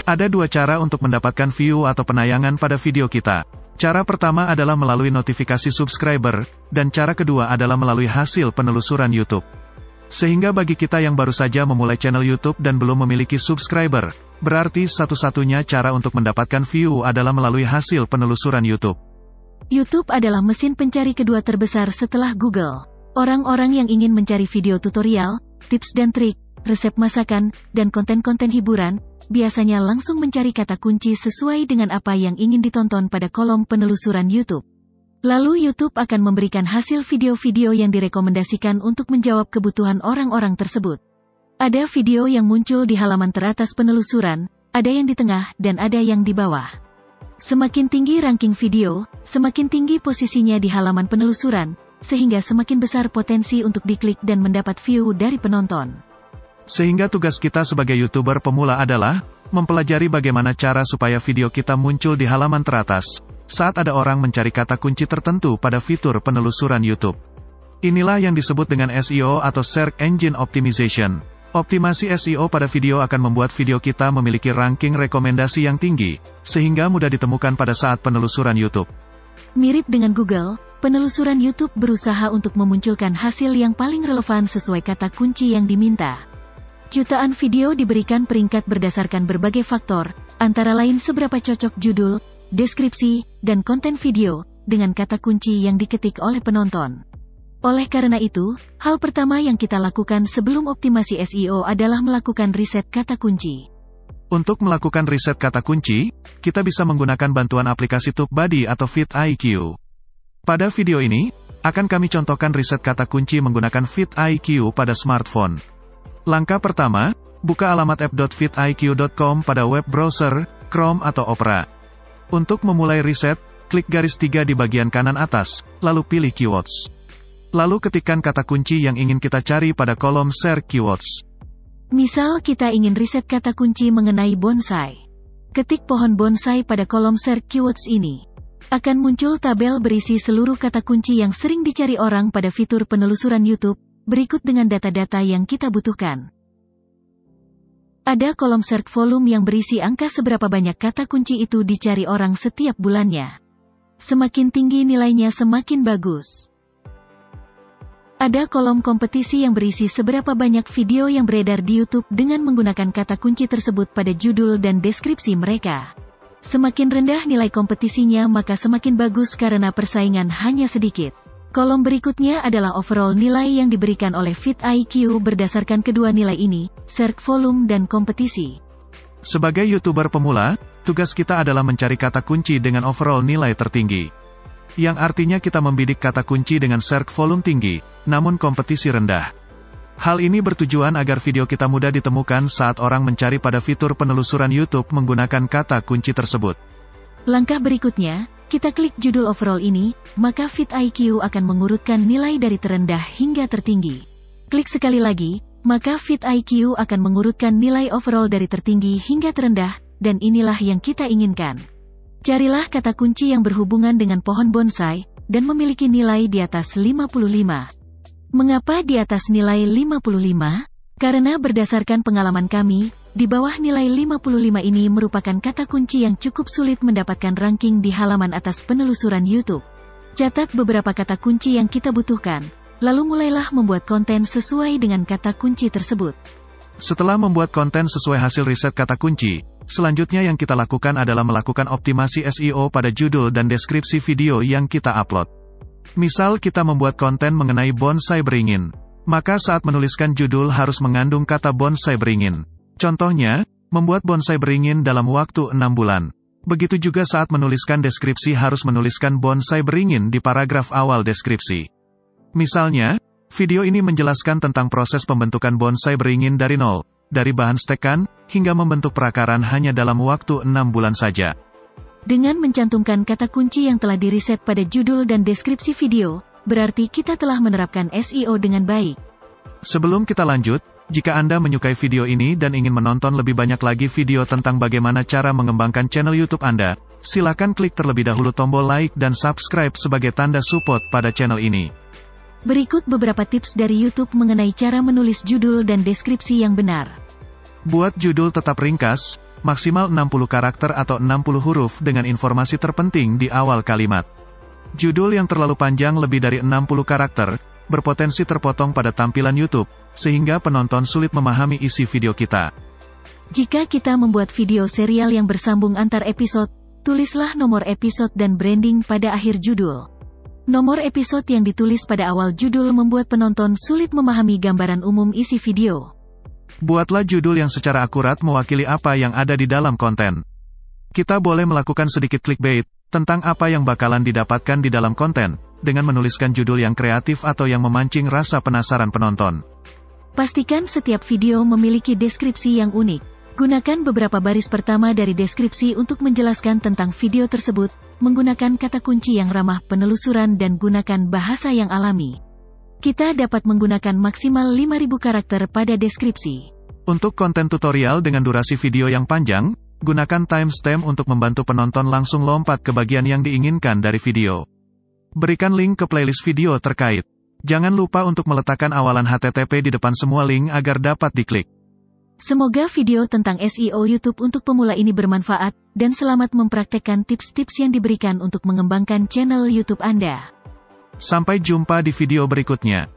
Ada dua cara untuk mendapatkan view atau penayangan pada video kita. Cara pertama adalah melalui notifikasi subscriber, dan cara kedua adalah melalui hasil penelusuran YouTube. Sehingga bagi kita yang baru saja memulai channel YouTube dan belum memiliki subscriber, berarti satu-satunya cara untuk mendapatkan view adalah melalui hasil penelusuran YouTube. YouTube adalah mesin pencari kedua terbesar setelah Google. Orang-orang yang ingin mencari video tutorial, tips dan trik, resep masakan, dan konten-konten hiburan, biasanya langsung mencari kata kunci sesuai dengan apa yang ingin ditonton pada kolom penelusuran YouTube. Lalu YouTube akan memberikan hasil video-video yang direkomendasikan untuk menjawab kebutuhan orang-orang tersebut. Ada video yang muncul di halaman teratas penelusuran, ada yang di tengah, dan ada yang di bawah. Semakin tinggi ranking video, semakin tinggi posisinya di halaman penelusuran, sehingga semakin besar potensi untuk diklik dan mendapat view dari penonton. Sehingga tugas kita sebagai YouTuber pemula adalah mempelajari bagaimana cara supaya video kita muncul di halaman teratas saat ada orang mencari kata kunci tertentu pada fitur penelusuran YouTube. Inilah yang disebut dengan SEO atau Search Engine Optimization. Optimasi SEO pada video akan membuat video kita memiliki ranking rekomendasi yang tinggi, sehingga mudah ditemukan pada saat penelusuran YouTube. Mirip dengan Google, penelusuran YouTube berusaha untuk memunculkan hasil yang paling relevan sesuai kata kunci yang diminta. Jutaan video diberikan peringkat berdasarkan berbagai faktor, antara lain seberapa cocok judul, deskripsi, dan konten video, dengan kata kunci yang diketik oleh penonton. Oleh karena itu, hal pertama yang kita lakukan sebelum optimasi SEO adalah melakukan riset kata kunci. Untuk melakukan riset kata kunci, kita bisa menggunakan bantuan aplikasi TubeBuddy atau vidIQ. Pada video ini, akan kami contohkan riset kata kunci menggunakan vidIQ pada smartphone. Langkah pertama, buka alamat app.vidiq.com pada web browser, Chrome atau Opera. Untuk memulai riset, klik garis 3 di bagian kanan atas, lalu pilih keywords. Lalu ketikkan kata kunci yang ingin kita cari pada kolom search keywords. Misal kita ingin riset kata kunci mengenai bonsai. Ketik pohon bonsai pada kolom search keywords ini. Akan muncul tabel berisi seluruh kata kunci yang sering dicari orang pada fitur penelusuran YouTube, berikut dengan data-data yang kita butuhkan. Ada kolom search volume yang berisi angka seberapa banyak kata kunci itu dicari orang setiap bulannya. Semakin tinggi nilainya semakin bagus. Ada kolom kompetisi yang berisi seberapa banyak video yang beredar di YouTube dengan menggunakan kata kunci tersebut pada judul dan deskripsi mereka. Semakin rendah nilai kompetisinya maka semakin bagus karena persaingan hanya sedikit. Kolom berikutnya adalah overall nilai yang diberikan oleh vidIQ berdasarkan kedua nilai ini, search volume dan kompetisi. Sebagai YouTuber pemula, tugas kita adalah mencari kata kunci dengan overall nilai tertinggi. Yang artinya kita membidik kata kunci dengan search volume tinggi, namun kompetisi rendah. Hal ini bertujuan agar video kita mudah ditemukan saat orang mencari pada fitur penelusuran YouTube menggunakan kata kunci tersebut. Langkah berikutnya, kita klik judul overall ini, maka vidIQ akan mengurutkan nilai dari terendah hingga tertinggi. Klik sekali lagi, maka vidIQ akan mengurutkan nilai overall dari tertinggi hingga terendah, dan inilah yang kita inginkan. Carilah kata kunci yang berhubungan dengan pohon bonsai, dan memiliki nilai di atas 55. Mengapa di atas nilai 55? Karena berdasarkan pengalaman kami, di bawah nilai 55 ini merupakan kata kunci yang cukup sulit mendapatkan ranking di halaman atas penelusuran YouTube. Catat beberapa kata kunci yang kita butuhkan, lalu mulailah membuat konten sesuai dengan kata kunci tersebut. Setelah membuat konten sesuai hasil riset kata kunci, selanjutnya yang kita lakukan adalah melakukan optimasi SEO pada judul dan deskripsi video yang kita upload. Misal kita membuat konten mengenai bonsai beringin, maka saat menuliskan judul harus mengandung kata bonsai beringin. Contohnya, membuat bonsai beringin dalam waktu 6 bulan. Begitu juga saat menuliskan deskripsi harus menuliskan bonsai beringin di paragraf awal deskripsi. Misalnya, video ini menjelaskan tentang proses pembentukan bonsai beringin dari nol, dari bahan stekan, hingga membentuk perakaran hanya dalam waktu 6 bulan saja. Dengan mencantumkan kata kunci yang telah diriset pada judul dan deskripsi video, berarti kita telah menerapkan SEO dengan baik. Sebelum kita lanjut, jika Anda menyukai video ini dan ingin menonton lebih banyak lagi video tentang bagaimana cara mengembangkan channel YouTube Anda, silakan klik terlebih dahulu tombol like dan subscribe sebagai tanda support pada channel ini. Berikut beberapa tips dari YouTube mengenai cara menulis judul dan deskripsi yang benar. Buat judul tetap ringkas, maksimal 60 karakter atau 60 huruf dengan informasi terpenting di awal kalimat. Judul yang terlalu panjang lebih dari 60 karakter, berpotensi terpotong pada tampilan YouTube, sehingga penonton sulit memahami isi video kita. Jika kita membuat video serial yang bersambung antar episode, tulislah nomor episode dan branding pada akhir judul. Nomor episode yang ditulis pada awal judul membuat penonton sulit memahami gambaran umum isi video. Buatlah judul yang secara akurat mewakili apa yang ada di dalam konten. Kita boleh melakukan sedikit clickbait tentang apa yang bakalan didapatkan di dalam konten, dengan menuliskan judul yang kreatif atau yang memancing rasa penasaran penonton. Pastikan setiap video memiliki deskripsi yang unik. Gunakan beberapa baris pertama dari deskripsi untuk menjelaskan tentang video tersebut, menggunakan kata kunci yang ramah penelusuran dan gunakan bahasa yang alami. Kita dapat menggunakan maksimal 5.000 karakter pada deskripsi. Untuk konten tutorial dengan durasi video yang panjang, gunakan timestamp untuk membantu penonton langsung lompat ke bagian yang diinginkan dari video. Berikan link ke playlist video terkait. Jangan lupa untuk meletakkan awalan HTTP di depan semua link agar dapat diklik. Semoga video tentang SEO YouTube untuk pemula ini bermanfaat, dan selamat mempraktekkan tips-tips yang diberikan untuk mengembangkan channel YouTube Anda. Sampai jumpa di video berikutnya.